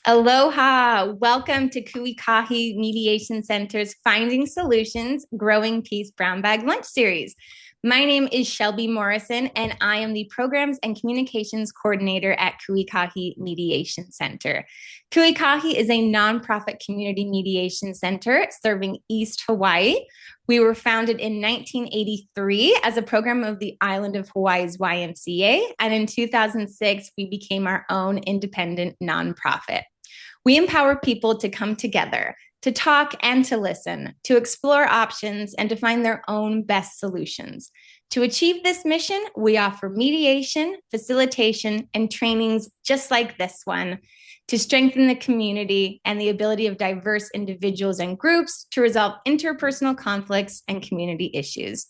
Aloha! Welcome to Ikahi Mediation Center's Finding Solutions, Growing Peace Brown Bag Lunch Series. My name is Shelby Morrison, and I am the Programs and Communications Coordinator at Ikahi Mediation Center. Ikahi is a nonprofit community mediation center serving East Hawaii. We were founded in 1983 as a program of the island of Hawaii's YMCA, and in 2006, we became our own independent nonprofit. We empower people to come together, to talk and to listen, to explore options and to find their own best solutions. To achieve this mission, we offer mediation, facilitation, and trainings just like this one to strengthen the community and the ability of diverse individuals and groups to resolve interpersonal conflicts and community issues.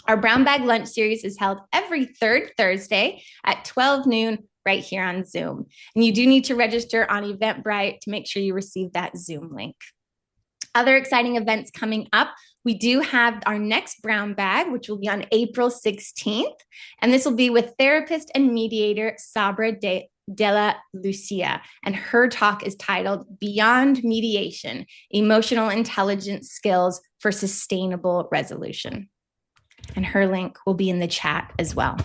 Our Brown Bag Lunch Series is held every third Thursday at 12 noon right here on Zoom. And you do need to register on Eventbrite to make sure you receive that Zoom link. Other exciting events coming up. We do have our next Brown Bag, which will be on April 16th. And this will be with therapist and mediator Sabra Della Lucia. And her talk is titled Beyond Mediation, Emotional Intelligence Skills for Sustainable Resolution. And her link will be in the chat as well.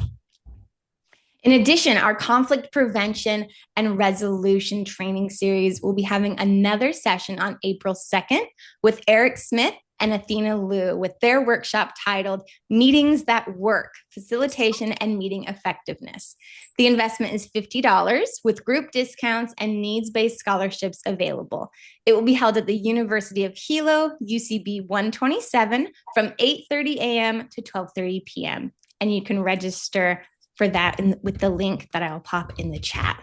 In addition, our conflict prevention and resolution training series will be having another session on April 2nd with Eric Smith and Athena Liu with their workshop titled Meetings That Work, Facilitation and Meeting Effectiveness. The investment is $50 with group discounts and needs-based scholarships available. It will be held at the University of Hilo, UCB 127 from 8:30 a.m. to 12:30 p.m. And you can register for that with the link that I'll pop in the chat.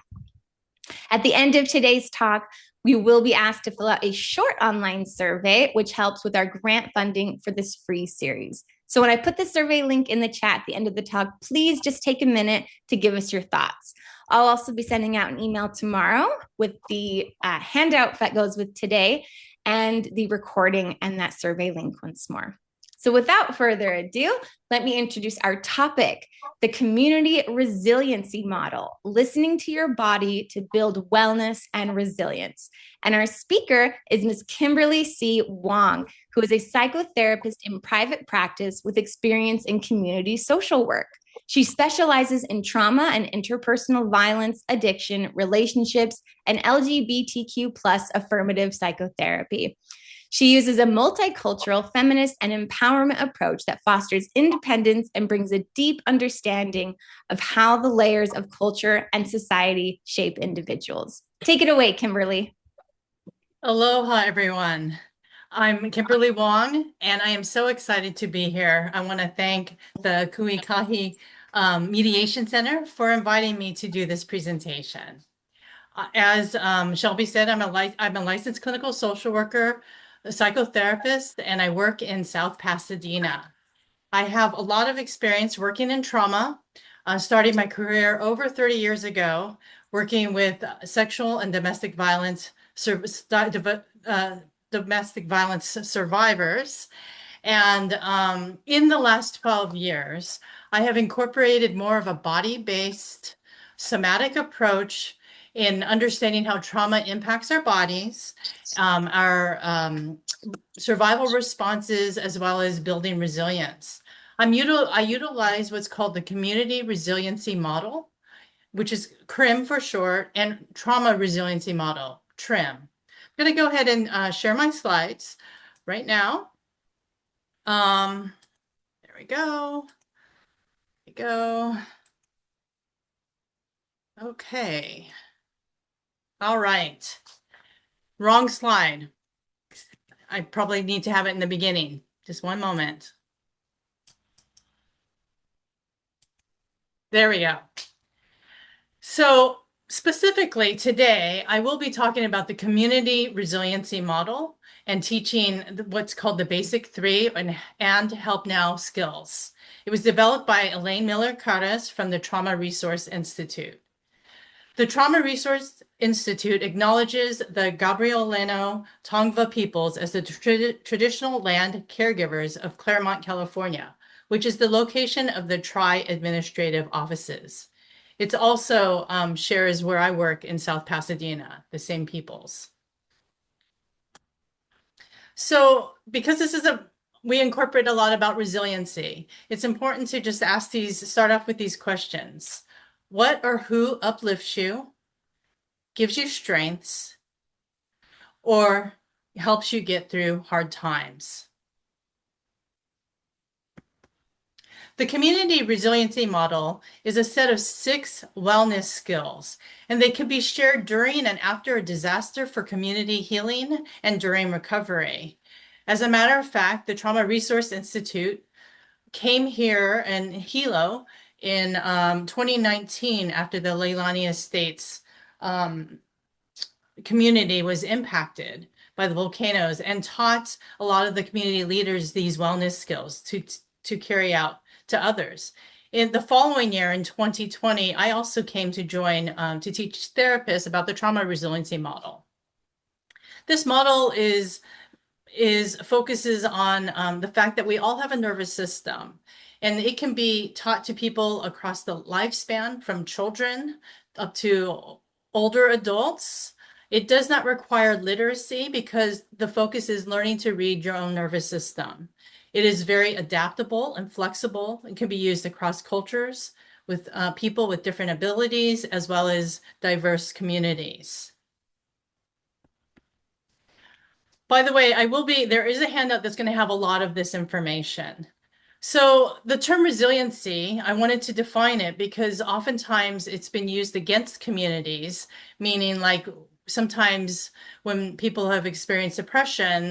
At the end of today's talk, we will be asked to fill out a short online survey, which helps with our grant funding for this free series. So when I put the survey link in the chat at the end of the talk, please just take a minute to give us your thoughts. I'll also be sending out an email tomorrow with the handout that goes with today and the recording and that survey link once more. So without further ado, let me introduce our topic, the community resiliency model, listening to your body to build wellness and resilience. And our speaker is Ms. Kimberly C. Wong, who is a psychotherapist in private practice with experience in community social work. She specializes in trauma and interpersonal violence, addiction, relationships, and LGBTQ plus affirmative psychotherapy. She uses a multicultural, feminist, and empowerment approach that fosters independence and brings a deep understanding of how the layers of culture and society shape individuals. Take it away, Kimberly. Aloha, everyone. I'm Kimberly Wong, and I am so excited to be here. I want to thank the Ikahi Mediation Center for inviting me to do this presentation. As Shelby said, I'm a licensed clinical social worker, a psychotherapist, and I work in South Pasadena. I have a lot of experience working in trauma, starting my career over 30 years ago, working with sexual and domestic violence survivors. And in the last 12 years, I have incorporated more of a body-based somatic approach in understanding how trauma impacts our bodies, our survival responses, as well as building resilience. I utilize what's called the community resiliency model, which is CRIM for short, and trauma resiliency model, TRIM. I'm going to go ahead and share my slides right now. There we go. There we go. Okay. All right. Wrong slide. I probably need to have it in the beginning. Just one moment. There we go. So specifically today, I will be talking about the community resiliency model and teaching what's called the basic 3 and help now skills. It was developed by Elaine Miller-Caras from the Trauma Resource Institute. The Trauma Resource Institute acknowledges the Gabrielino Tongva peoples as the traditional land caregivers of Claremont, California, which is the location of the tri-administrative offices. It's also shares where I work in South Pasadena, the same peoples. So because we incorporate a lot about resiliency, it's important to just start off with these questions. What or who uplifts you, gives you strengths, or helps you get through hard times? The community resiliency model is a set of 6 wellness skills, and they can be shared during and after a disaster for community healing and during recovery. As a matter of fact, the Trauma Resource Institute came here in Hilo in 2019 after the Leilani Estates community was impacted by the volcanoes, and taught a lot of the community leaders these wellness skills to carry out to others. In the following year, in 2020, I also came to join to teach therapists about the trauma resiliency model. This model focuses on the fact that we all have a nervous system, and it can be taught to people across the lifespan, from children up to older adults. It does not require literacy because the focus is learning to read your own nervous system. It is very adaptable and flexible and can be used across cultures with people with different abilities, as well as diverse communities. By the way, there is a handout that's going to have a lot of this information. So the term resiliency, I wanted to define it because oftentimes it's been used against communities, meaning like sometimes when people have experienced depression,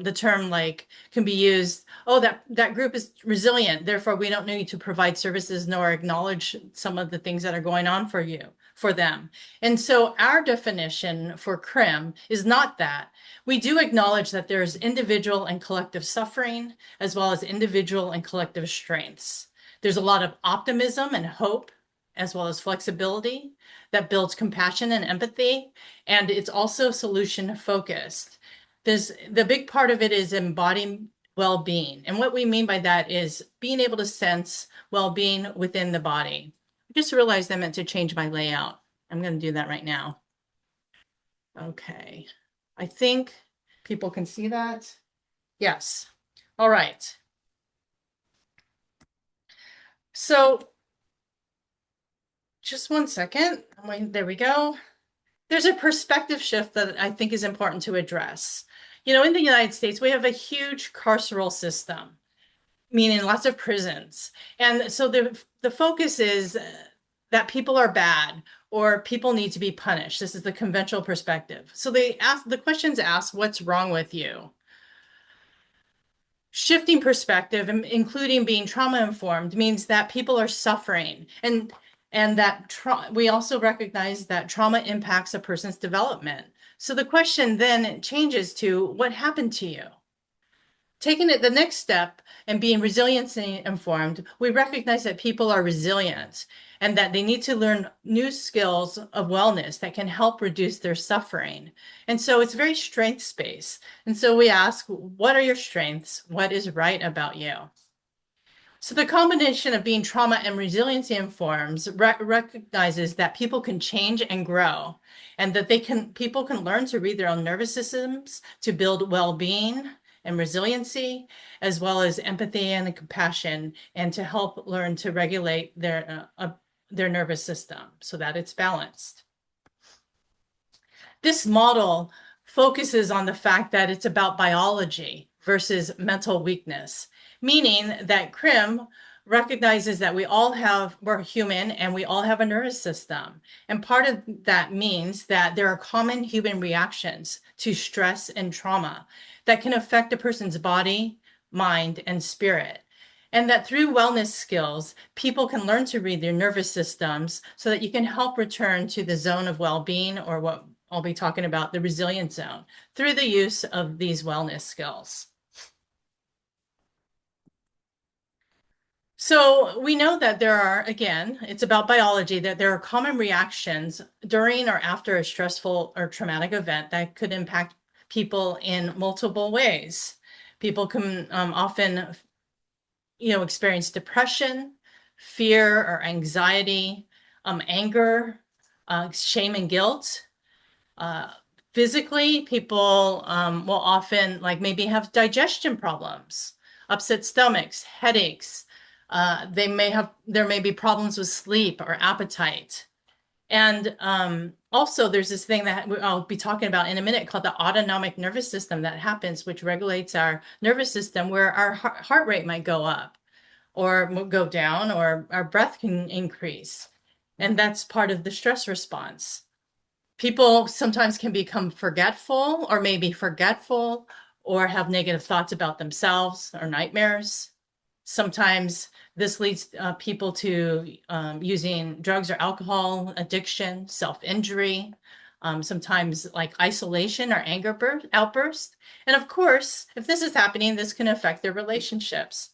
the term like can be used, oh, that group is resilient, therefore we don't need to provide services nor acknowledge some of the things that are going on for them. And so our definition for CRIM is not that. We do acknowledge that there's individual and collective suffering, as well as individual and collective strengths. There's a lot of optimism and hope, as well as flexibility that builds compassion and empathy. And it's also solution focused. The big part of it is embodying well-being. And what we mean by that is being able to sense well-being within the body. I just realized I meant to change my layout. I'm going to do that right now. Okay. I think people can see that. Yes. All right. So just one second. There we go. There's a perspective shift that I think is important to address. You know, in the United States, we have a huge carceral system, meaning lots of prisons. And so the focus is that people are bad or people need to be punished. This is the conventional perspective. So the questions ask, what's wrong with you? Shifting perspective, including being trauma informed, means that people are suffering, and that we also recognize that trauma impacts a person's development. So the question then changes to, what happened to you? Taking it the next step and being resiliency informed, we recognize that people are resilient and that they need to learn new skills of wellness that can help reduce their suffering. And so it's very strengths-based. And so we ask, what are your strengths? What is right about you? So the combination of being trauma and resiliency informed recognizes that people can change and grow, and that people can learn to read their own nervous systems to build well-being and resiliency, as well as empathy and compassion, and to help learn to regulate their nervous system so that it's balanced. This model focuses on the fact that it's about biology versus mental weakness, meaning that CRIM recognizes that we're human and we all have a nervous system. And part of that means that there are common human reactions to stress and trauma that can affect a person's body, mind, and spirit. And that through wellness skills, people can learn to read their nervous systems so that you can help return to the zone of well-being, or what I'll be talking about, the resilient zone, through the use of these wellness skills. So we know that it's about biology, that there are common reactions during or after a stressful or traumatic event that could impact people in multiple ways. People can often, experience depression, fear, or anxiety, anger, shame and guilt. Physically, people will often like maybe have digestion problems, upset stomachs, headaches. There may be problems with sleep or appetite. And also there's this thing that I'll be talking about in a minute called the autonomic nervous system that happens, which regulates our nervous system, where our heart rate might go up or go down, or our breath can increase. And that's part of the stress response. People sometimes can become forgetful, or maybe forgetful, or have negative thoughts about themselves or nightmares. Sometimes this leads people to using drugs or alcohol, addiction, self-injury, sometimes like isolation or anger outburst. And of course, if this is happening, this can affect their relationships.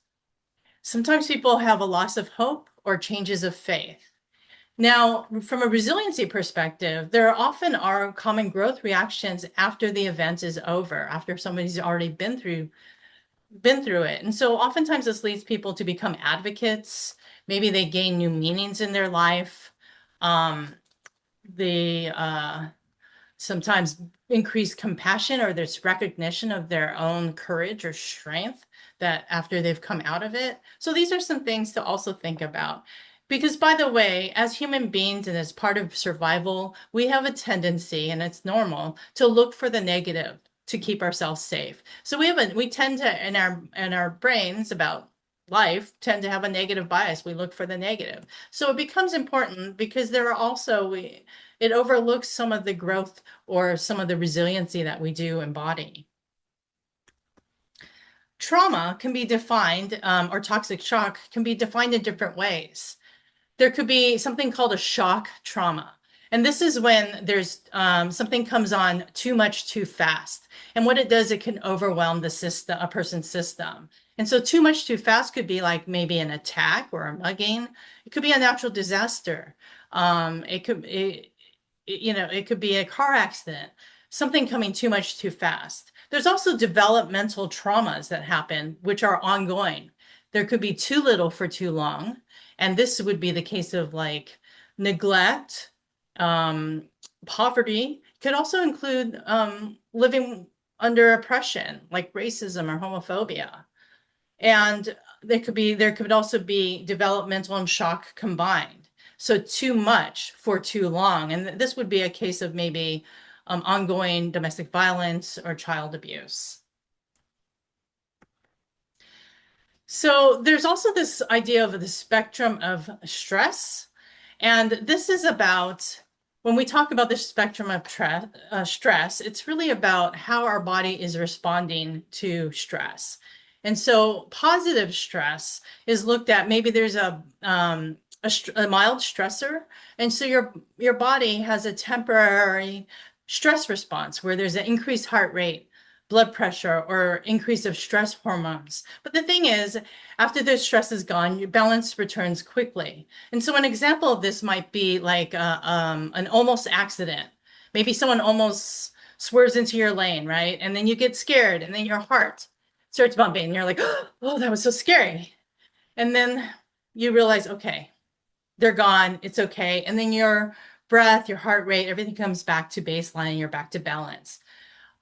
Sometimes people have a loss of hope or changes of faith. Now, from a resiliency perspective, there often are common growth reactions after the event is over, after somebody's already been through it. And so oftentimes this leads people to become advocates. Maybe they gain new meanings in their life. They sometimes increase compassion, or this recognition of their own courage or strength that after they've come out of it. So these are some things to also think about. Because by the way, as human beings and as part of survival, we have a tendency, and it's normal, to look for the negative to keep ourselves safe. So we tend to, in our brains about life, tend to have a negative bias. We look for the negative. So it becomes important because there are also, it overlooks some of the growth or some of the resiliency that we do embody. Trauma can be defined, or toxic shock can be defined in different ways. There could be something called a shock trauma. And this is when there's something comes on too much too fast. And what it does, it can overwhelm the system, a person's system. And so too much too fast could be like maybe an attack or a mugging. It could be a natural disaster. It could be a car accident, something coming too much too fast. There's also developmental traumas that happen, which are ongoing. There could be too little for too long. And this would be the case of like neglect, poverty. Could also include living under oppression, like racism or homophobia. And there could also be developmental and shock combined. So too much for too long. And this would be a case of maybe ongoing domestic violence or child abuse. So there's also this idea of the spectrum of stress. And this is about, when we talk about the spectrum of stress, it's really about how our body is responding to stress. And so positive stress is looked at, maybe there's a mild stressor. And so your body has a temporary stress response where there's an increased heart rate, blood pressure, or increase of stress hormones. But the thing is, after the stress is gone, your balance returns quickly. And so an example of this might be like an almost accident. Maybe someone almost swerves into your lane, right? And then you get scared, and then your heart starts bumping, and you're like, oh, that was so scary. And then you realize, okay, they're gone, it's okay. And then your breath, your heart rate, everything comes back to baseline, and you're back to balance.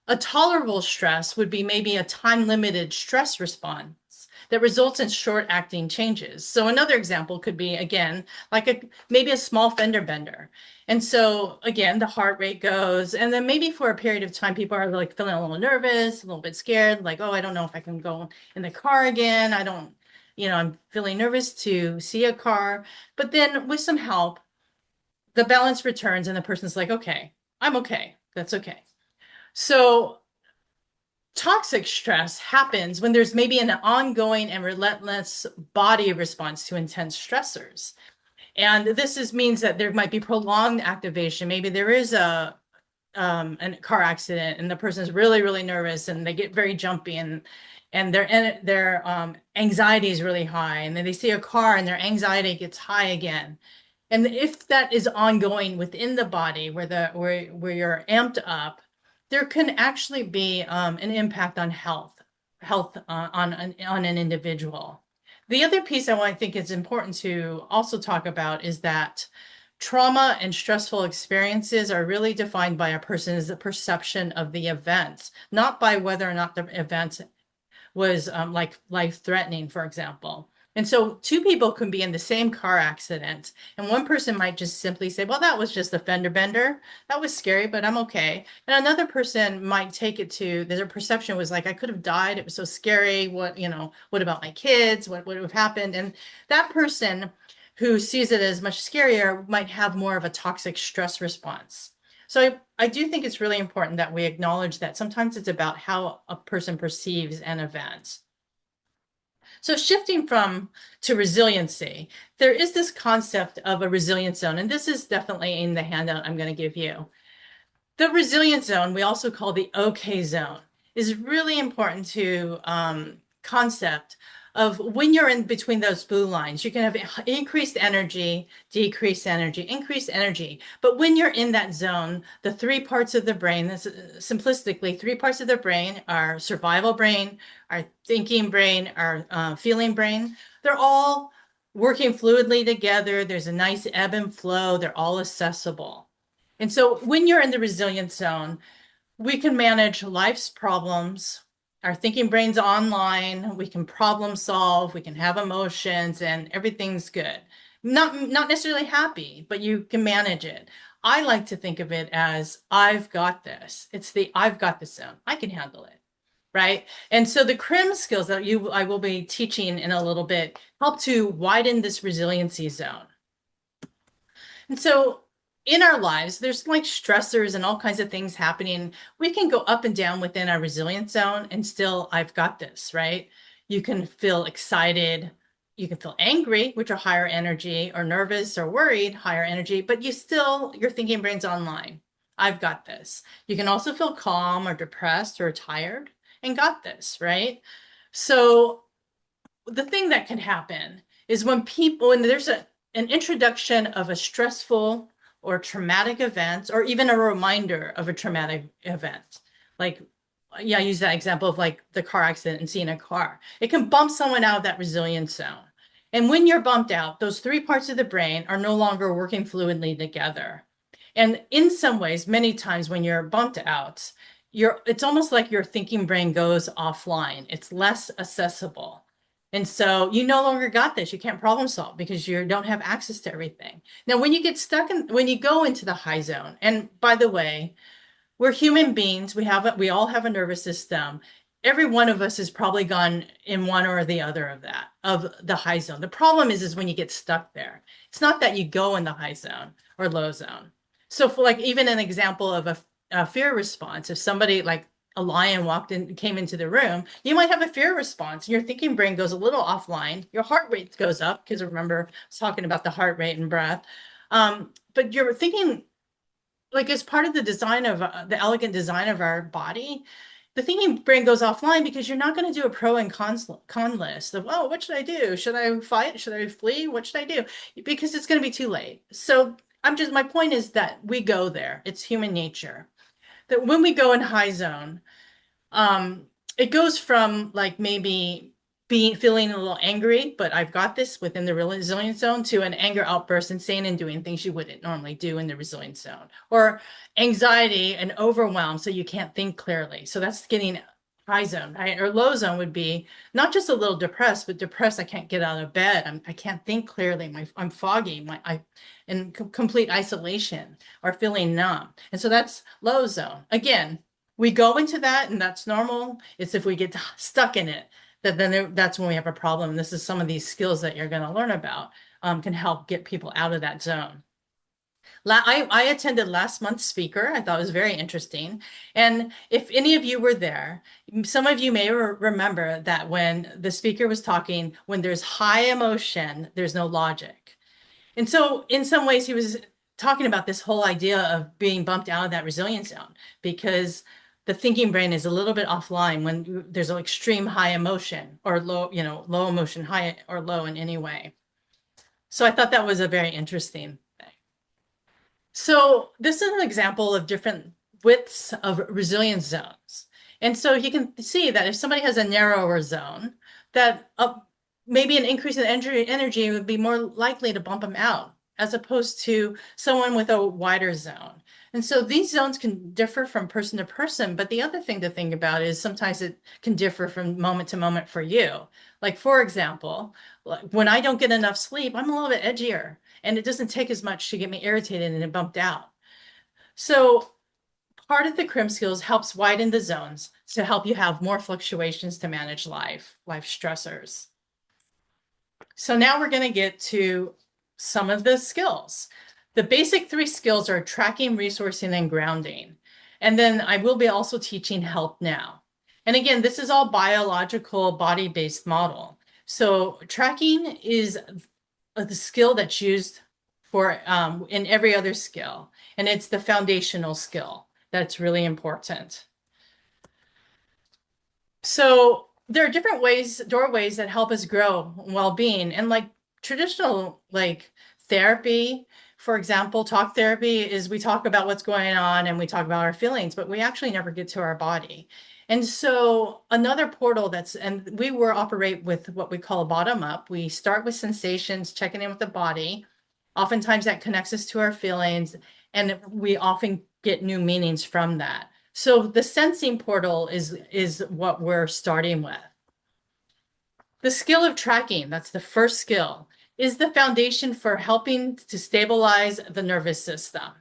A tolerable stress would be maybe a time-limited stress response that results in short-acting changes. So another example could be, again, like maybe a small fender bender. And so, again, the heart rate goes, and then maybe for a period of time, people are like feeling a little nervous, a little bit scared, like, oh, I don't know if I can go in the car again. I'm feeling nervous to see a car. But then with some help, the balance returns, and the person's like, okay, I'm okay. That's okay. So toxic stress happens when there's maybe an ongoing and relentless body response to intense stressors. And this means that there might be prolonged activation. Maybe there is a car accident and the person is really, really nervous and they get very jumpy, and their anxiety is really high. And then they see a car and their anxiety gets high again. And if that is ongoing within the body where you're amped up, there can actually be an impact on health on an individual. The other piece I think is important to also talk about is that trauma and stressful experiences are really defined by a person's perception of the events, not by whether or not the event was like life-threatening, for example. And so two people can be in the same car accident, and one person might just simply say, well, that was just a fender bender. That was scary, but I'm okay. And another person might take it to their perception was like, I could have died. It was so scary. What, what about my kids? What would have happened? And that person who sees it as much scarier might have more of a toxic stress response. So I do think it's really important that we acknowledge that sometimes it's about how a person perceives an event. So shifting to resiliency, there is this concept of a resilience zone, and this is definitely in the handout I'm going to give you. The resilience zone, we also call the OK zone, is really important to concept of when you're in between those blue lines. You can have increased energy, decreased energy, increased energy. But when you're in that zone, the three parts of the brain, simplistically, three parts of the brain, our survival brain, our thinking brain, our feeling brain, they're all working fluidly together. There's a nice ebb and flow. They're all accessible. And so when you're in the resilience zone, we can manage life's problems. Our thinking brain's online. We can problem solve. We can have emotions, and everything's good. Not necessarily happy, but you can manage it. I like to think of it as I've got this. It's the I've got this zone. I can handle it. Right. And so the CRIM skills that I will be teaching in a little bit help to widen this resiliency zone. And so in our lives, there's like stressors and all kinds of things happening. We can go up and down within our resilience zone and still, I've got this, right? You can feel excited. You can feel angry, which are higher energy, or nervous or worried, higher energy, but your thinking brain's online. I've got this. You can also feel calm or depressed or tired and got this, right? So the thing that can happen is when there's an introduction of a stressful or traumatic event, or even a reminder of a traumatic event. Like, yeah, I use that example of like the car accident and seeing a car. It can bump someone out of that resilience zone. And when you're bumped out, those three parts of the brain are no longer working fluidly together. And in some ways, many times when you're bumped out, it's almost like your thinking brain goes offline. It's less accessible. And so you no longer got this. You can't problem solve because you don't have access to everything. Now, when you get when you go into the high zone, and by the way, we're human beings. We all have a nervous system. Every one of us has probably gone in one or the other of the high zone. The problem is when you get stuck there. It's not that you go in the high zone or low zone. So for like even an example of a fear response, if somebody like a lion came into the room, you might have a fear response. Your thinking brain goes a little offline. Your heart rate goes up because remember, I was talking about the heart rate and breath. But you're thinking, like as part of the design of the elegant design of our body, the thinking brain goes offline because you're not going to do a pro and con list of, oh, what should I do? Should I fight? Should I flee? What should I do? Because it's going to be too late. So my point is that we go there. It's human nature. That when we go in high zone, it goes from like maybe feeling a little angry, but I've got this within the resilience zone, to an anger outburst and saying and doing things you wouldn't normally do in the resilience zone, or anxiety and overwhelm, so you can't think clearly. So that's getting high zone, right? Or low zone would be not just a little depressed, but depressed. I can't get out of bed. I can't think clearly. I'm foggy. In complete isolation or feeling numb. And so that's low zone. Again, we go into that, and that's normal. It's if we get stuck in it that's when we have a problem. And this is some of these skills that you're going to learn about can help get people out of that zone. I attended last month's speaker. I thought it was very interesting. And if any of you were there, some of you may remember that when the speaker was talking, when there's high emotion, there's no logic. And so in some ways, he was talking about this whole idea of being bumped out of that resilience zone because the thinking brain is a little bit offline when there's an extreme high emotion or low emotion, high or low in any way. So I thought that was a very interesting thing. So this is an example of different widths of resilience zones. And so you can see that if somebody has a narrower zone, that maybe an increase in energy would be more likely to bump them out. as opposed to someone with a wider zone. And so these zones can differ from person to person, but the other thing to think about is sometimes it can differ from moment to moment for you. Like, for example, when I don't get enough sleep, I'm a little bit edgier, and it doesn't take as much to get me irritated and bumped out. So part of the CRIM skills helps widen the zones to help you have more fluctuations to manage life stressors. So now we're going to get to some of the skills. The basic 3 skills are tracking, resourcing, and grounding. And then I will be also teaching health now. And again, this is all biological body-based model. So tracking is the skill that's used for in every other skill. And it's the foundational skill that's really important. So there are different doorways that help us grow well-being. And like traditional therapy, for example, talk therapy is we talk about what's going on and we talk about our feelings, but we actually never get to our body. And so another portal and we operate with what we call a bottom up. We start with sensations, checking in with the body. Oftentimes that connects us to our feelings, and we often get new meanings from that. So the sensing portal is what we're starting with. The skill of tracking, that's the first skill, is the foundation for helping to stabilize the nervous system.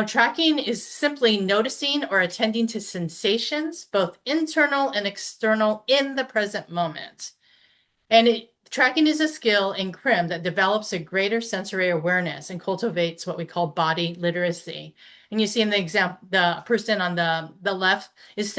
Tracking is simply noticing or attending to sensations, both internal and external, in the present moment. And tracking is a skill in CRIM that develops a greater sensory awareness and cultivates what we call body literacy. And you see in the example, the person on the left is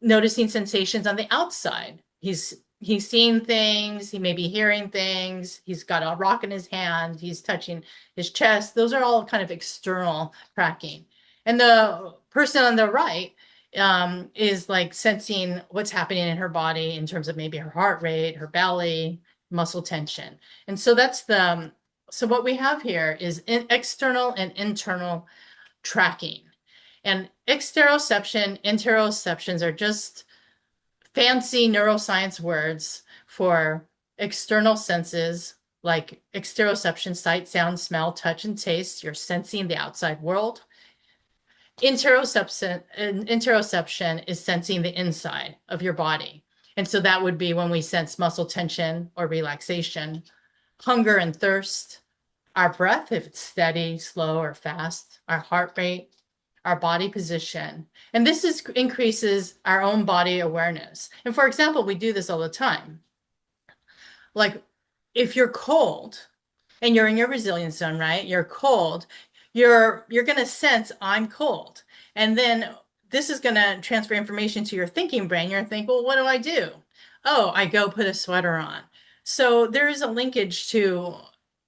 noticing sensations on the outside. He's seeing things, he may be hearing things, he's got a rock in his hand, he's touching his chest. Those are all kind of external tracking. And the person on the right is like sensing what's happening in her body in terms of maybe her heart rate, her belly, muscle tension. And so so what we have here is external and internal tracking. And exteroception, interoceptions are just fancy neuroscience words for external senses, like exteroception, sight, sound, smell, touch, and taste. You're sensing the outside world. Interoception is sensing the inside of your body. And so that would be when we sense muscle tension or relaxation, hunger and thirst, our breath, if it's steady, slow, or fast, our heart rate, our body position. And this increases our own body awareness. And for example, we do this all the time. Like if you're cold and you're in your resilience zone, right? You're cold, you're going to sense I'm cold. And then this is going to transfer information to your thinking brain. You're going to think, well, what do I do? Oh, I go put a sweater on. So there is a linkage to,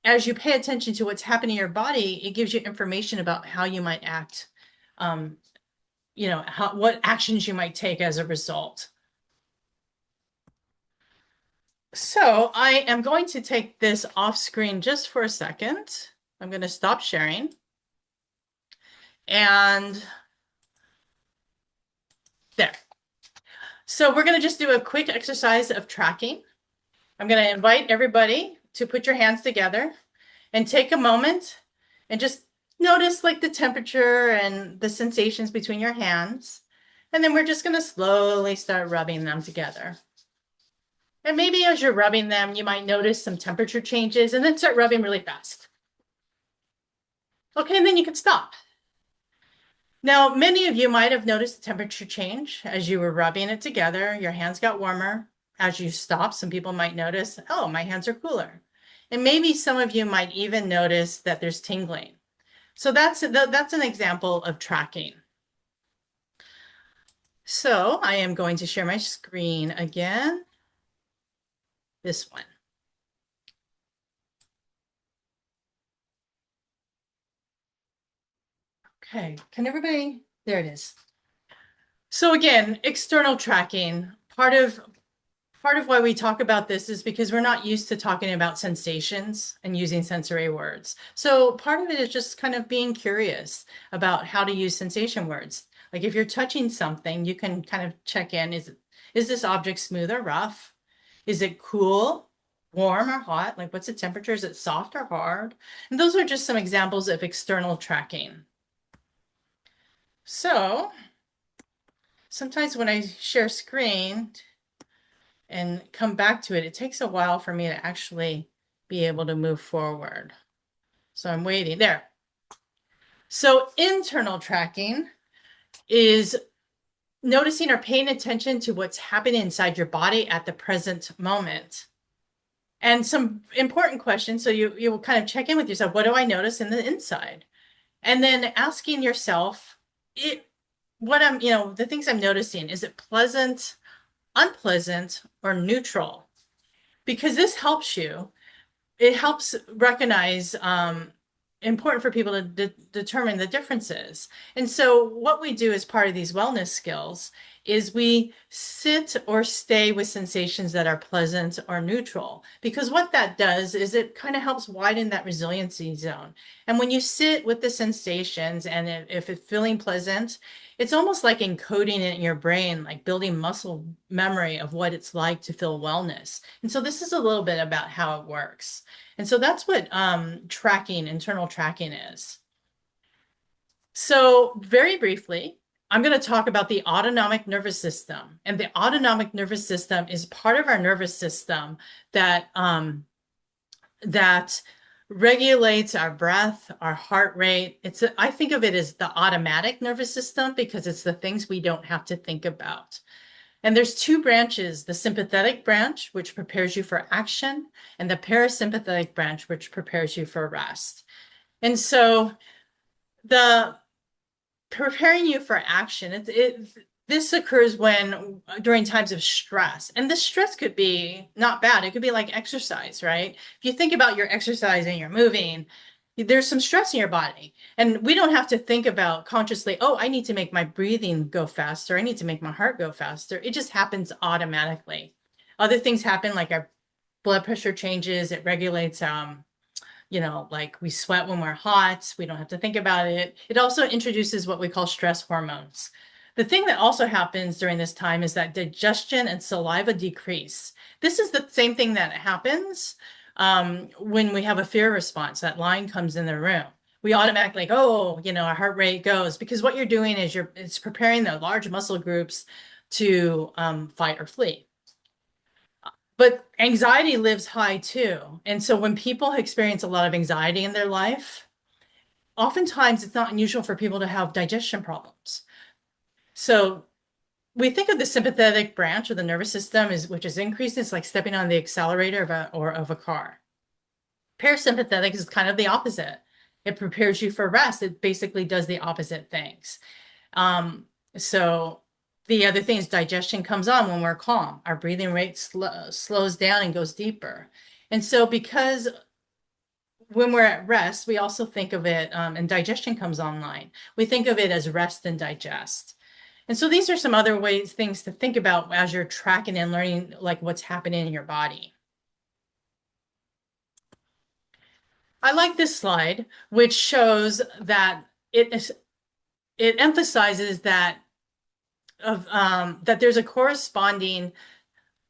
as you pay attention to what's happening in your body, it gives you information about how you might act, what actions you might take as a result. So I am going to take this off screen just for a second. I'm going to stop sharing. And there. So we're going to just do a quick exercise of tracking. I'm going to invite everybody to put your hands together and take a moment and just notice like the temperature and the sensations between your hands. And then we're just going to slowly start rubbing them together. And maybe as you're rubbing them, you might notice some temperature changes and then start rubbing really fast. Okay, and then you can stop. Now, many of you might have noticed the temperature change as you were rubbing it together. Your hands got warmer. As you stop, some people might notice, oh, my hands are cooler. And maybe some of you might even notice that there's tingling. So that's an example of tracking. So I am going to share my screen again. This one. Okay, can everybody, there it is. So again, external tracking, part of why we talk about this is because we're not used to talking about sensations and using sensory words. So part of it is just kind of being curious about how to use sensation words. Like if you're touching something, you can kind of check in, is this object smooth or rough? Is it cool warm or hot? Like what's the temperature? Is it soft or hard? And those are just some examples of external tracking. So sometimes when I share screen and come back to it, it takes a while for me to actually be able to move forward. So I'm waiting there. So internal tracking is noticing or paying attention to what's happening inside your body at the present moment. And some important questions. So you will kind of check in with yourself. What do I notice in the inside? And then asking yourself, the things I'm noticing, is it pleasant, unpleasant, or neutral? Because this helps you. It helps recognize important for people to determine the differences. And so what we do as part of these wellness skills is we sit or stay with sensations that are pleasant or neutral, because what that does is it kind of helps widen that resiliency zone. And when you sit with the sensations, and if it's feeling pleasant, it's almost like encoding it in your brain, like building muscle memory of what it's like to feel wellness. And so this is a little bit about how it works. And so that's what internal tracking is. So very briefly, I'm going to talk about the autonomic nervous system. And the autonomic nervous system is part of our nervous system that regulates our breath, our heart rate. I think of it as the automatic nervous system because it's the things we don't have to think about. And there's two branches, the sympathetic branch, which prepares you for action, and the parasympathetic branch, which prepares you for rest. And so the preparing you for action, this occurs during times of stress. And the stress could be not bad. It could be like exercise, right? If you think about your exercise and you're moving, there's some stress in your body. And we don't have to think about consciously, oh, I need to make my breathing go faster. I need to make my heart go faster. It just happens automatically. Other things happen, like our blood pressure changes. It regulates, like we sweat when we're hot. We don't have to think about it. It also introduces what we call stress hormones. The thing that also happens during this time is that digestion and saliva decrease. This is the same thing that happens when we have a fear response. That line comes in the room. We automatically go, our heart rate goes, because what you're doing is it's preparing the large muscle groups to fight or flee. But anxiety lives high too. And so when people experience a lot of anxiety in their life, oftentimes it's not unusual for people to have digestion problems. So we think of the sympathetic branch of the nervous system which is increased. It's like stepping on the accelerator of a car. Parasympathetic is kind of the opposite. It prepares you for rest. It basically does the opposite things. So the other thing is digestion comes on when we're calm. Our breathing rate slows down and goes deeper. And so because when we're at rest, we also think of it, and digestion comes online. We think of it as rest and digest. And so these are some other things to think about as you're tracking and learning like what's happening in your body. I like this slide, which shows that it emphasizes that there's a corresponding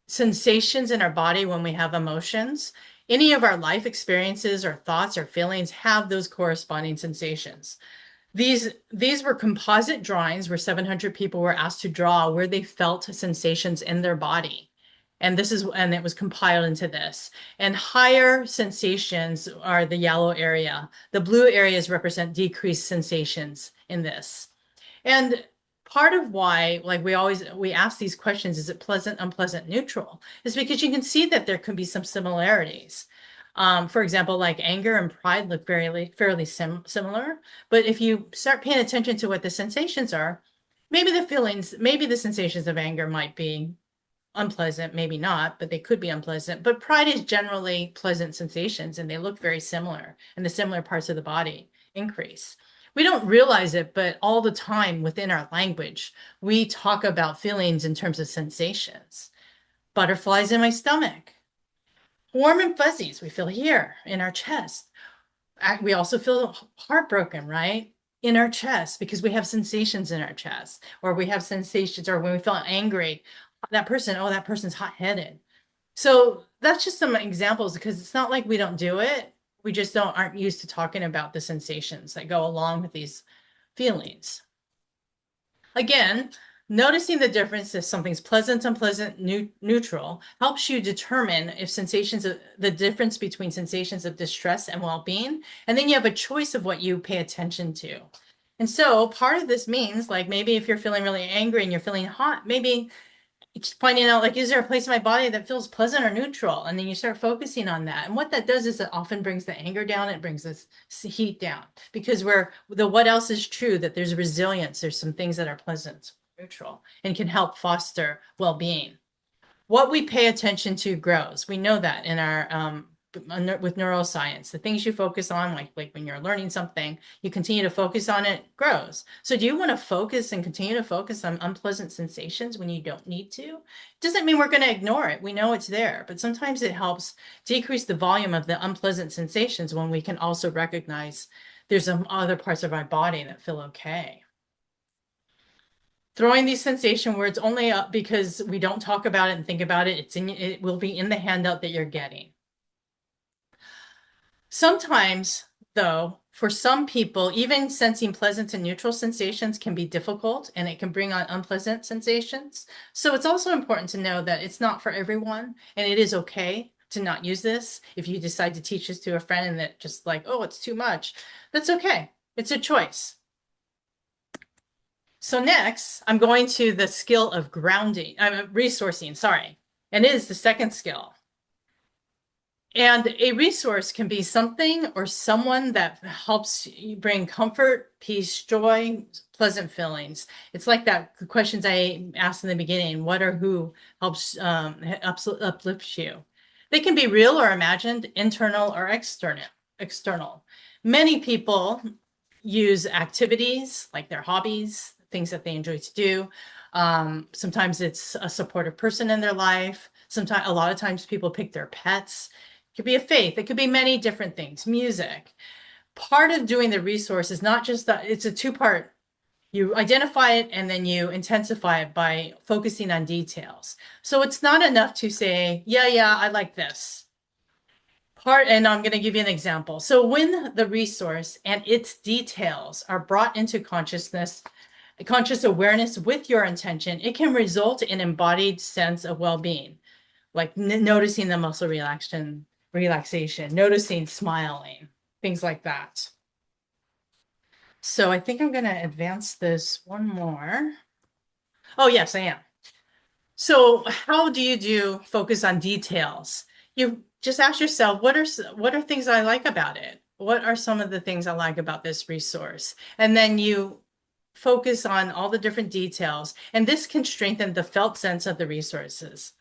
sensations in our body when we have emotions. Any of our life experiences or thoughts or feelings have those corresponding sensations. These were composite drawings where 700 people were asked to draw where they felt sensations in their body. And it was compiled into this. And higher sensations are the yellow area. The blue areas represent decreased sensations in this. And part of why, like we ask these questions, is it pleasant, unpleasant, neutral, is because you can see that there could be some similarities. For example, like anger and pride look fairly similar. But if you start paying attention to what the sensations are, maybe the sensations of anger might be unpleasant, maybe not, but they could be unpleasant. But pride is generally pleasant sensations, and they look very similar, and the similar parts of the body increase. We don't realize it, but all the time within our language, we talk about feelings in terms of sensations. Butterflies in my stomach. Warm and fuzzies, we feel here in our chest. We also feel heartbroken, right? In our chest, because we have sensations in our chest, or we have sensations, or when we feel angry, that person's hot-headed. So that's just some examples because it's not like we don't do it. We just aren't used to talking about the sensations that go along with these feelings. Again, noticing the difference if something's pleasant, unpleasant, neutral helps you determine if the difference between sensations of distress and well-being. And then you have a choice of what you pay attention to. And so part of this means, like, maybe if you're feeling really angry and you're feeling hot, maybe finding out, like, is there a place in my body that feels pleasant or neutral? And then you start focusing on that. And what that does is it often brings the anger down. It brings this heat down because what else is true, that there's resilience. There's some things that are pleasant, neutral, and can help foster well-being. What we pay attention to grows. We know that in our with neuroscience, the things you focus on, like when you're learning something, you continue to focus on it, grows. So do you want to focus and continue to focus on unpleasant sensations when you don't need to? Doesn't mean we're going to ignore it. We know it's there, but sometimes it helps decrease the volume of the unpleasant sensations when we can also recognize there's some other parts of our body that feel okay. Throwing these sensation words only up because we don't talk about it and think about it. It will be in the handout that you're getting. Sometimes, though, for some people, even sensing pleasant and neutral sensations can be difficult and it can bring on unpleasant sensations. So it's also important to know that it's not for everyone and it is okay to not use this. If you decide to teach this to a friend and that just like, oh, it's too much, that's okay. It's a choice. So next, I'm going to the skill of resourcing, sorry. And it is the second skill. And a resource can be something or someone that helps you bring comfort, peace, joy, pleasant feelings. It's like that questions I asked in the beginning, what or who helps uplifts you? They can be real or imagined, internal or external. Many people use activities like their hobbies, things that they enjoy to do. Sometimes it's a supportive person in their life. A lot of times people pick their pets. It could be a faith. It could be many different things. Music. Part of doing the resource is not just that, it's a two-part. You identify it and then you intensify it by focusing on details. So it's not enough to say, yeah, I like this. And I'm going to give you an example. So when the resource and its details are brought into conscious awareness with your intention, it can result in embodied sense of well-being, like noticing the muscle relaxation, noticing smiling, things like that. So I think I'm going to advance this one more. Oh, yes, I am. So how do you focus on details? You just ask yourself, what are things I like about it? What are some of the things I like about this resource? And then you focus on all the different details. And this can strengthen the felt sense of the resources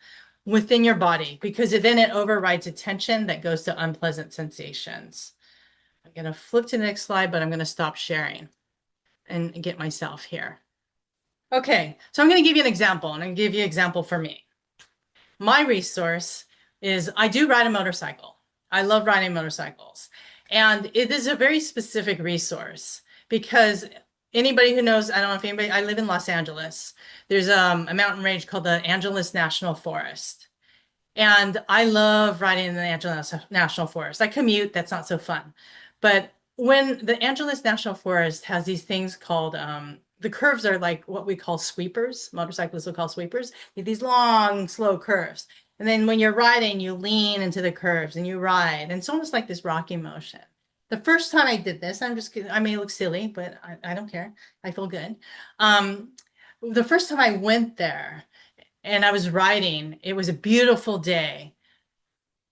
within your body because then it overrides attention that goes to unpleasant sensations. I'm going to flip to the next slide, but I'm going to stop sharing and get myself here. Okay, so I'm going to give you an example, and I'm going to give you an example for me. My resource is I do ride a motorcycle. I love riding motorcycles. And it is a very specific resource because anybody who knows, I don't know if anybody, I live in Los Angeles. There's a mountain range called the Angeles National Forest. And I love riding in the Angeles National Forest. I commute, that's not so fun. But when the Angeles National Forest has these things called, the curves are like what we call sweepers, motorcyclists will call sweepers, these long, slow curves. And then when you're riding, you lean into the curves and you ride. And it's almost like this rocking motion. The first time I did this, I may look silly, but I don't care. I feel good. The first time I went there and I was riding, it was a beautiful day.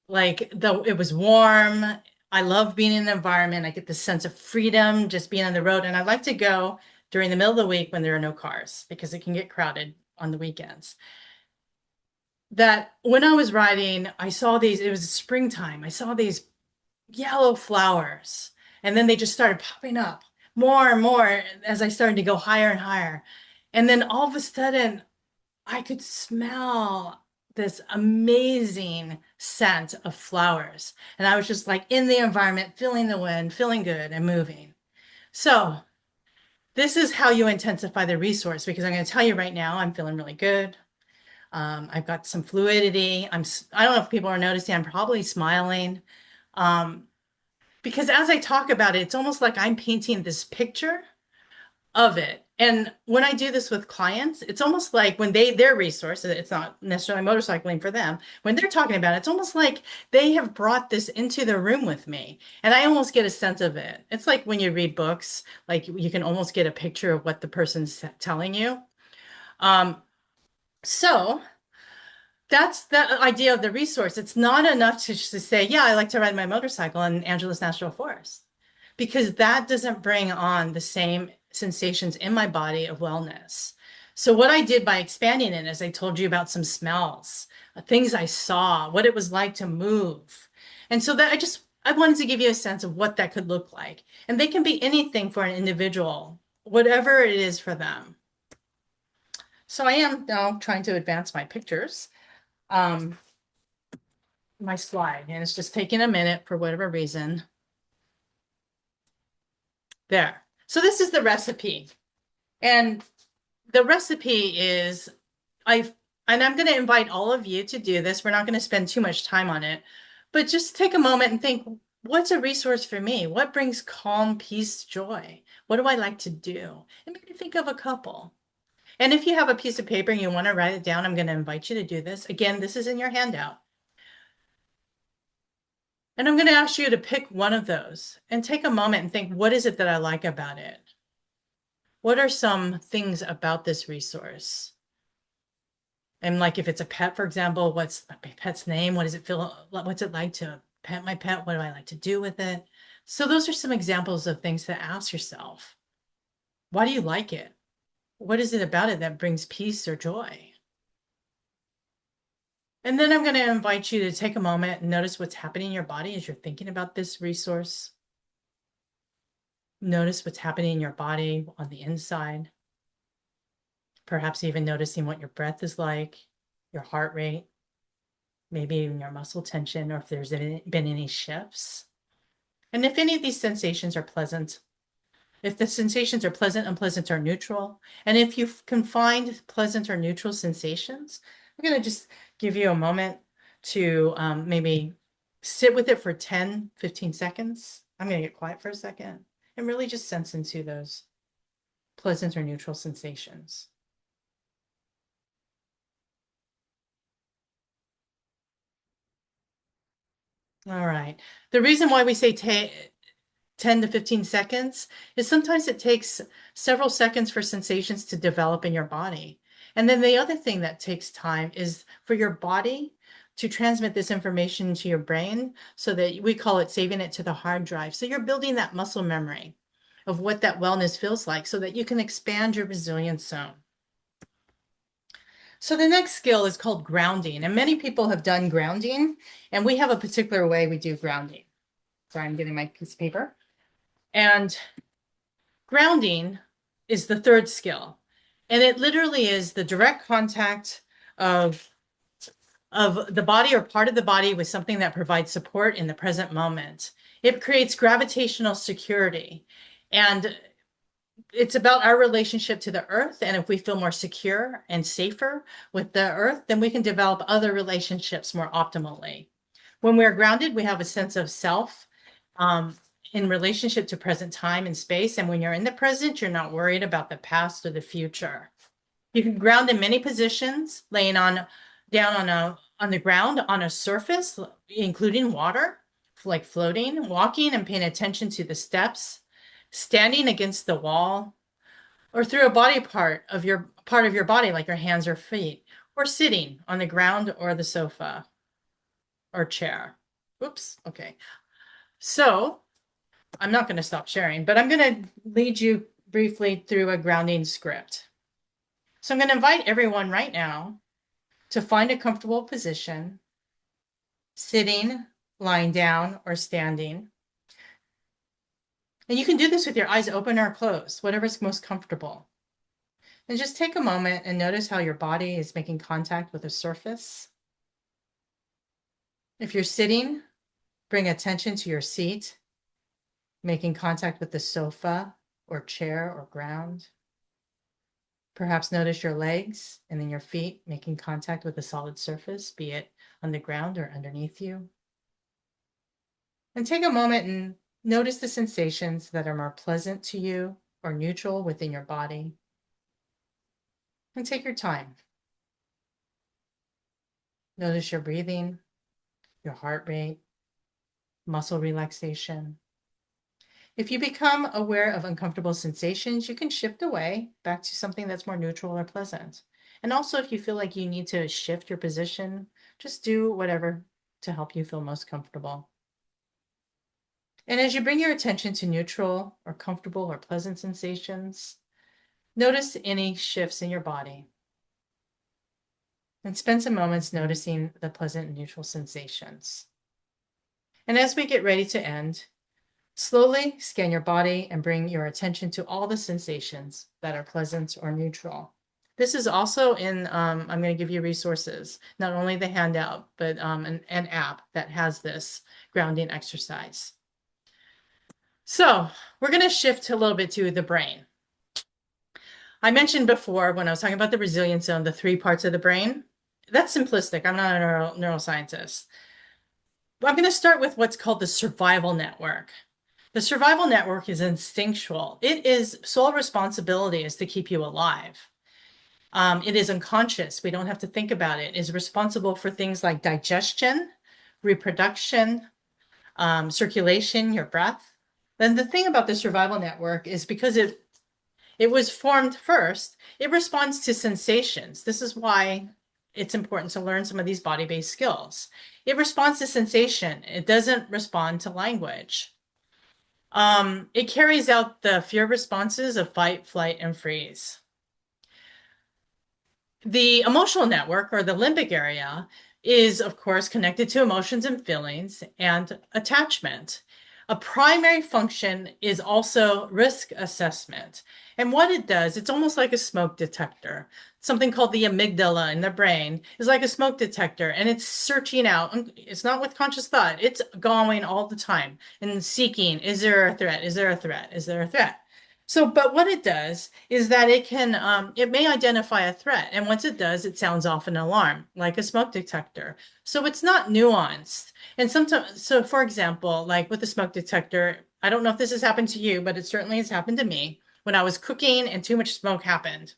Like it was warm. I love being in the environment. I get this sense of freedom just being on the road. And I like to go during the middle of the week when there are no cars because it can get crowded on the weekends. That when I was riding, I saw these, it was springtime. I saw these yellow flowers and then they just started popping up more and more as I started to go higher and higher. And then all of a sudden I could smell this amazing scent of flowers. And I was just like in the environment, feeling the wind, feeling good and moving. So this is how you intensify the resource because I'm going to tell you right now, I'm feeling really good. I've got some fluidity. I don't know if people are noticing, I'm probably smiling. Because as I talk about it, it's almost like I'm painting this picture of it. And when I do this with clients, it's almost like when their resource, it's not necessarily motorcycling for them, when they're talking about it, it's almost like they have brought this into the room with me. And I almost get a sense of it. It's like when you read books, like you can almost get a picture of what the person's telling you. So that's the idea of the resource. It's not enough to just say, yeah, I like to ride my motorcycle in Angeles National Forest, because that doesn't bring on the same sensations in my body of wellness. So what I did by expanding it is I told you about some smells, things I saw, what it was like to move. And so that I wanted to give you a sense of what that could look like. And they can be anything for an individual, whatever it is for them. So I am now trying to advance my pictures. My slide, and it's just taking a minute for whatever reason. There. So this is the recipe. And the recipe is, and I'm going to invite all of you to do this. We're not going to spend too much time on it, but just take a moment and think, what's a resource for me? What brings calm, peace, joy? What do I like to do? And maybe think of a couple. And if you have a piece of paper and you want to write it down, I'm going to invite you to do this. Again, this is in your handout. And I'm going to ask you to pick one of those and take a moment and think, what is it that I like about it? What are some things about this resource? And like if it's a pet, for example, what's my pet's name? What does it feel? What's it like to pet my pet? What do I like to do with it? So those are some examples of things to ask yourself. Why do you like it? What is it about it that brings peace or joy? And then I'm going to invite you to take a moment and notice what's happening in your body as you're thinking about this resource. Notice what's happening in your body on the inside. Perhaps even noticing what your breath is like, your heart rate, maybe even your muscle tension, or if there's been any shifts. And if any of these sensations are pleasant, if the sensations are pleasant, unpleasant, or neutral, and if you can find pleasant or neutral sensations, I'm going to just give you a moment to maybe sit with it for 10, 15 seconds. I'm going to get quiet for a second and really just sense into those pleasant or neutral sensations. All right. The reason why we say 10 to 15 seconds is sometimes it takes several seconds for sensations to develop in your body. And then the other thing that takes time is for your body to transmit this information to your brain, so that we call it saving it to the hard drive. So you're building that muscle memory of what that wellness feels like so that you can expand your resilience zone. So the next skill is called grounding, and many people have done grounding, and we have a particular way we do grounding. Sorry, I'm getting my piece of paper. And grounding is the third skill, and it literally is the direct contact of the body or part of the body with something that provides support in the present moment. It creates gravitational security, and it's about our relationship to the earth. And if we feel more secure and safer with the earth, then we can develop other relationships more optimally. When we're grounded, we have a sense of self in relationship to present time and space. And when you're in the present, you're not worried about the past or the future. You can ground in many positions, laying down on the ground on a surface, including water, like floating, walking and paying attention to the steps, standing against the wall, or through a body part of your body, like your hands or feet, or sitting on the ground or the sofa or chair. Oops. Okay. So I'm not going to stop sharing, but I'm going to lead you briefly through a grounding script. So I'm going to invite everyone right now to find a comfortable position, sitting, lying down, or standing. And you can do this with your eyes open or closed, whatever's most comfortable. And just take a moment and notice how your body is making contact with a surface. If you're sitting, bring attention to your seat, making contact with the sofa or chair or ground. Perhaps notice your legs and then your feet making contact with a solid surface, be it on the ground or underneath you. And take a moment and notice the sensations that are more pleasant to you or neutral within your body. And take your time. Notice your breathing, your heart rate, muscle relaxation. If you become aware of uncomfortable sensations, you can shift away back to something that's more neutral or pleasant. And also, if you feel like you need to shift your position, just do whatever to help you feel most comfortable. And as you bring your attention to neutral or comfortable or pleasant sensations, notice any shifts in your body. And spend some moments noticing the pleasant and neutral sensations. And as we get ready to end, slowly scan your body and bring your attention to all the sensations that are pleasant or neutral. This is also in, I'm going to give you resources, not only the handout, but an app that has this grounding exercise. So we're going to shift a little bit to the brain. I mentioned before when I was talking about the resilience zone, the 3 parts of the brain. That's simplistic. I'm not a neuroscientist. But I'm going to start with what's called the survival network. The survival network is instinctual. It is sole responsibility is to keep you alive. It is unconscious. We don't have to think about it. It is responsible for things like digestion, reproduction, circulation, your breath. Then the thing about the survival network is because it was formed first, it responds to sensations. This is why it's important to learn some of these body-based skills. It responds to sensation. It doesn't respond to language. It carries out the fear responses of fight, flight, and freeze. The emotional network, or the limbic area, is, of course, connected to emotions and feelings and attachment. A primary function is also risk assessment. And what it does, it's almost like a smoke detector. Something called the amygdala in the brain is like a smoke detector, and it's searching out. It's not with conscious thought. It's going all the time and seeking, is there a threat? Is there a threat? Is there a threat? So, but what it does is that it can, it may identify a threat. And once it does, it sounds off an alarm, like a smoke detector. So it's not nuanced. And sometimes, so for example, like with the smoke detector, I don't know if this has happened to you, but it certainly has happened to me. When I was cooking and too much smoke happened,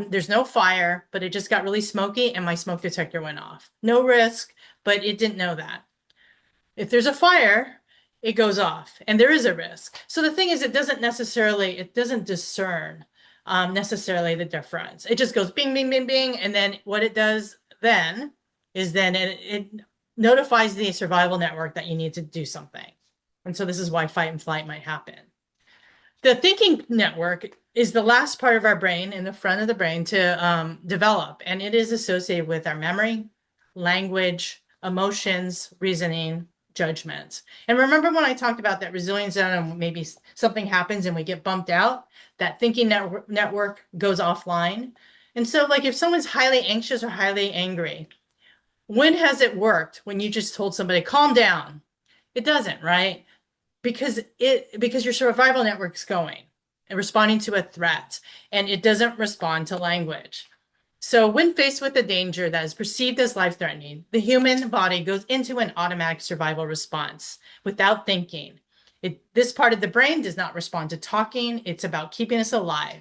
there's no fire, but it just got really smoky and my smoke detector went off. No risk, but it didn't know that. If there's a fire, it goes off and there is a risk. So the thing is, it doesn't discern necessarily the difference. It just goes bing, bing, bing, bing. And then what it does then is then it notifies the survival network that you need to do something. And so this is why fight and flight might happen. The thinking network is the last part of our brain in the front of the brain to develop, and it is associated with our memory, language, emotions, reasoning, judgment. And remember when I talked about that resilience zone and maybe something happens and we get bumped out, that thinking network goes offline. And so like if someone's highly anxious or highly angry, when has it worked when you just told somebody, calm down? It doesn't, right? Because your survival network's going and responding to a threat, and it doesn't respond to language. So when faced with a danger that is perceived as life-threatening, the human body goes into an automatic survival response without thinking. This part of the brain does not respond to talking. It's about keeping us alive.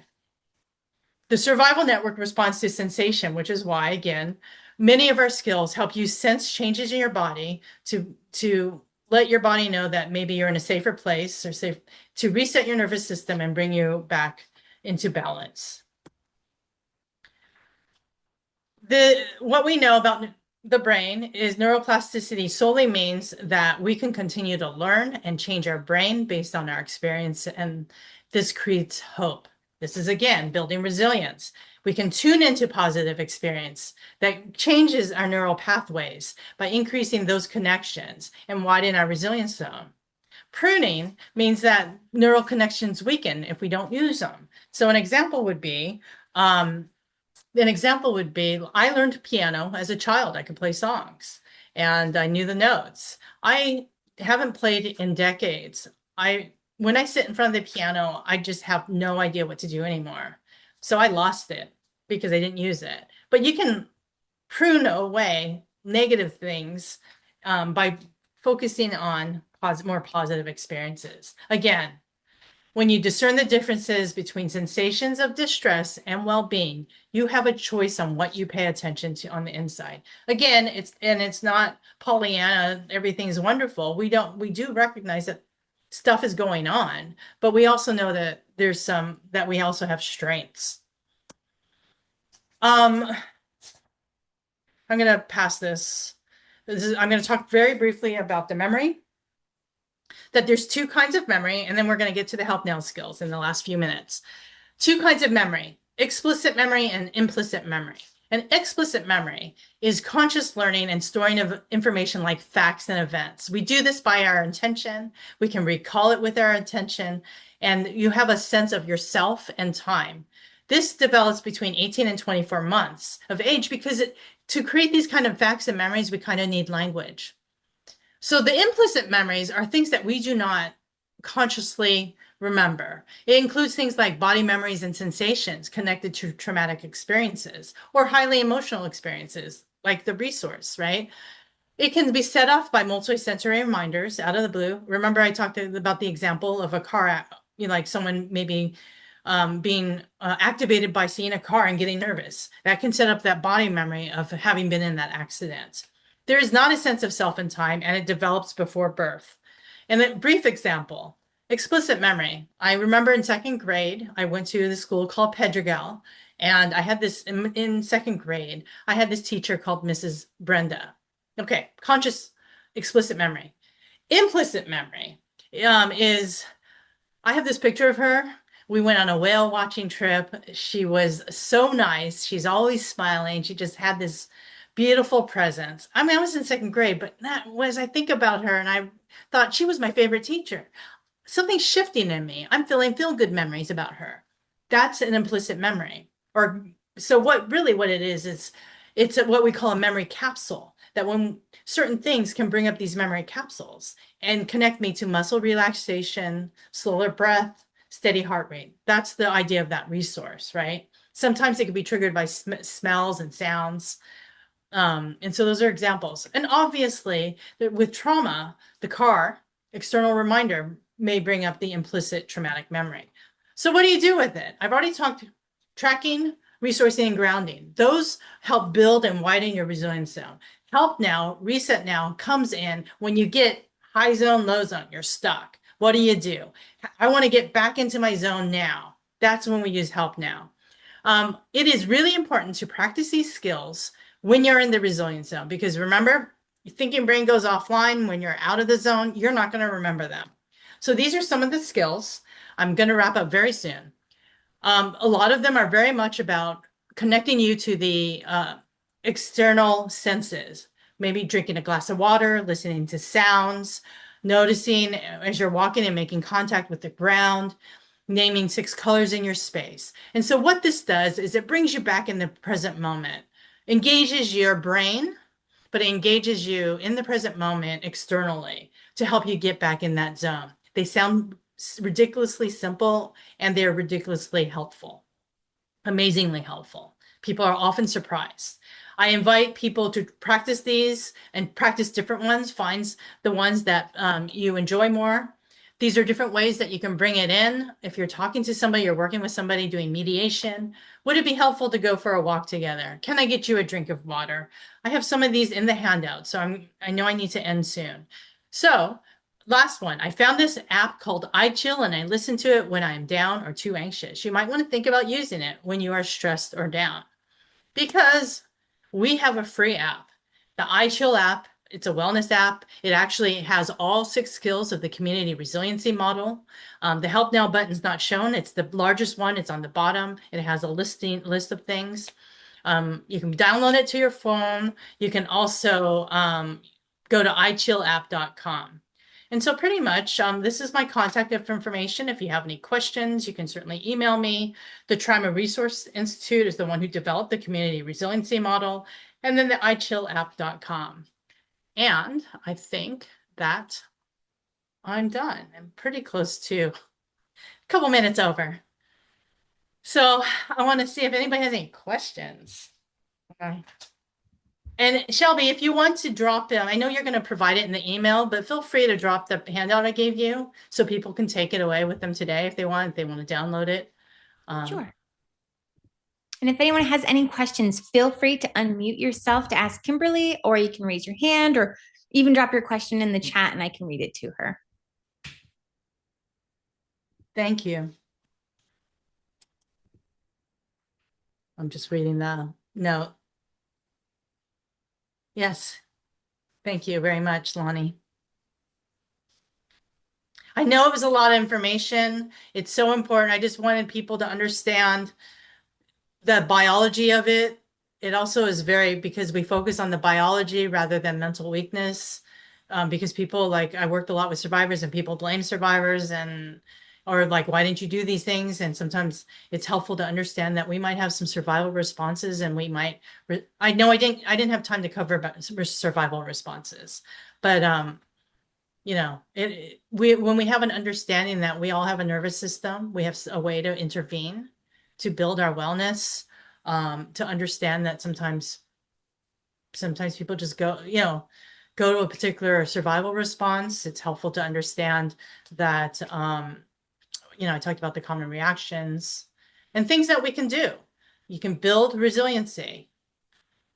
The survival network responds to sensation, which is why, again, many of our skills help you sense changes in your body to let your body know that maybe you're in a safer place or safe to reset your nervous system and bring you back into balance. What we know about the brain is neuroplasticity solely means that we can continue to learn and change our brain based on our experience, and this creates hope. This is, again, building resilience. We can tune into positive experience that changes our neural pathways by increasing those connections and widen our resilience zone. Pruning means that neural connections weaken if we don't use them. So an example would be, I learned piano as a child. I could play songs and I knew the notes. I haven't played in decades. When I sit in front of the piano, I just have no idea what to do anymore. So I lost it. because they didn't use it. But you can prune away negative things by focusing on more positive experiences. Again, when you discern the differences between sensations of distress and well-being, you have a choice on what you pay attention to on the inside. Again, it's not Pollyanna, everything's wonderful. We do recognize that stuff is going on, but we also know that that we also have strengths. I'm going to pass this. I'm going to talk very briefly about the memory, that there's two kinds of memory, and then we're going to get to the help now skills in the last few minutes. Two kinds of memory, explicit memory and implicit memory. And explicit memory is conscious learning and storing of information like facts and events. We do this by our intention. We can recall it with our intention, and you have a sense of yourself and time. This develops between 18 and 24 months of age because to create these kind of facts and memories, we kind of need language. So the implicit memories are things that we do not consciously remember. It includes things like body memories and sensations connected to traumatic experiences or highly emotional experiences, like the resource, right? It can be set off by multisensory reminders out of the blue. Remember, I talked about the example of a car, like someone maybe being activated by seeing a car and getting nervous. That can set up that body memory of having been in that accident. There is not a sense of self in time, and it develops before birth. And a brief example, explicit memory. I remember in second grade, I went to the school called Pedregal, and I had this in second grade, I had this teacher called Mrs. Brenda. Okay, conscious, explicit memory. Implicit memory is, I have this picture of her. We went on a whale watching trip. She was so nice. She's always smiling. She just had this beautiful presence. I mean, I was in second grade, but that was, I think about her and I thought she was my favorite teacher. Something's shifting in me. I'm feeling feel-good memories about her. That's an implicit memory. Or so what it is it's what we call a memory capsule, that when certain things can bring up these memory capsules and connect me to muscle relaxation, slower breath, steady heart rate. That's the idea of that resource, right? Sometimes it can be triggered by smells and sounds. And so those are examples. And obviously, with trauma, the car, external reminder, may bring up the implicit traumatic memory. So what do you do with it? I've already talked tracking, resourcing, and grounding. Those help build and widen your resilience zone. Help now, reset now comes in when you get high zone, low zone, you're stuck. What do? I want to get back into my zone now. That's when we use help now. It is really important to practice these skills when you're in the resilience zone, because remember, your thinking brain goes offline. When you're out of the zone, you're not going to remember them. So these are some of the skills. I'm going to wrap up very soon. A lot of them are very much about connecting you to the external senses, maybe drinking a glass of water, listening to sounds, noticing as you're walking and making contact with the ground, naming 6 colors in your space. And so what this does is it brings you back in the present moment, engages your brain, but it engages you in the present moment externally to help you get back in that zone. They sound ridiculously simple, and they're ridiculously helpful, amazingly helpful. People are often surprised. I invite people to practice these and practice different ones, find the ones that you enjoy more. These are different ways that you can bring it in. If you're talking to somebody, you're working with somebody doing mediation, would it be helpful to go for a walk together? Can I get you a drink of water? I have some of these in the handout, so I know I need to end soon. So last one, I found this app called iChill, and I listen to it when I'm down or too anxious. You might want to think about using it when you are stressed or down, because we have a free app, the iChill app. It's a wellness app. It actually has all 6 skills of the community resiliency model. The help now button is not shown. It's the largest one. It's on the bottom. It has a list of things. You can download it to your phone. You can also go to ichillapp.com. And so pretty much, this is my contact information. If you have any questions, you can certainly email me. The Trauma Resource Institute is the one who developed the community resiliency model, and then the ichillapp.com. And I think that I'm done. I'm pretty close to a couple minutes over. So I want to see if anybody has any questions. Okay. And Shelby, if you want to drop them, I know you're going to provide it in the email, but feel free to drop the handout I gave you so people can take it away with them today if they want, to download it. Sure. And if anyone has any questions, feel free to unmute yourself to ask Kimberly, or you can raise your hand or even drop your question in the chat and I can read it to her. Thank you. I'm just reading the note. Yes. Thank you very much, Lonnie. I know it was a lot of information. It's so important. I just wanted people to understand the biology of it. It also is because we focus on the biology rather than mental weakness. Because people, like, I worked a lot with survivors and people blame survivors or like, why didn't you do these things? And sometimes it's helpful to understand that we might have some survival responses and we might, I know I didn't have time to cover survival responses, but you know, when we have an understanding that we all have a nervous system, we have a way to intervene to build our wellness, to understand that sometimes people just go to a particular survival response. It's helpful to understand that, I talked about the common reactions and things that we can do. You can build resiliency.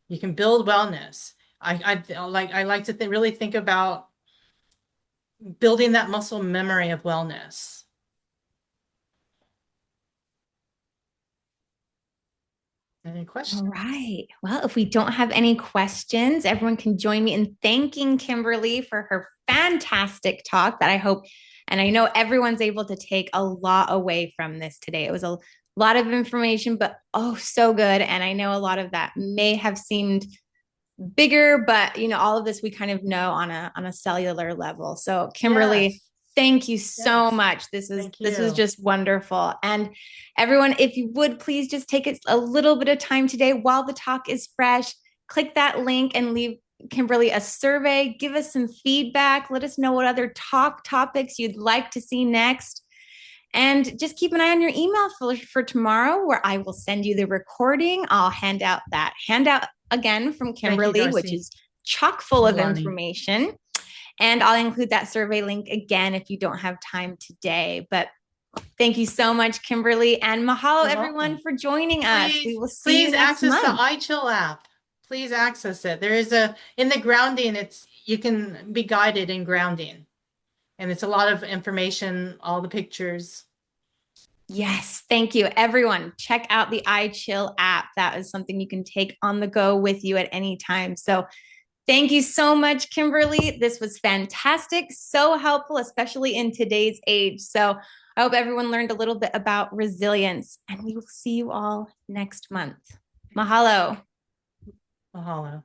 You can build wellness. I like to really think about building that muscle memory of wellness. Any questions? All right. Well, if we don't have any questions, everyone can join me in thanking Kimberly for her fantastic talk that I hope, and I know everyone's able to take a lot away from this today. It was a lot of information, but oh, so good. And I know a lot of that may have seemed bigger, but all of this we kind of know on a cellular level. So Kimberly, Yes. thank you so much. This was just wonderful. And everyone, if you would please just take a little bit of time today while the talk is fresh, click that link and leave Kimberly a survey, give us some feedback, let us know what other topics you'd like to see next. And just keep an eye on your email for tomorrow, where I will send you the recording. I'll hand out that handout again from Kimberly, which is chock full of information. And I'll include that survey link again if you don't have time today. But thank you so much, Kimberly. And mahalo, everyone, for joining us. We will see you next month. Please access the iChill app. Please access it. There is in the grounding, you can be guided in grounding. And it's a lot of information, all the pictures. Yes, thank you. Everyone, check out the iChill app. That is something you can take on the go with you at any time. So thank you so much, Kimberly. This was fantastic, so helpful, especially in today's age. So I hope everyone learned a little bit about resilience, and we will see you all next month. Mahalo. Mahalo.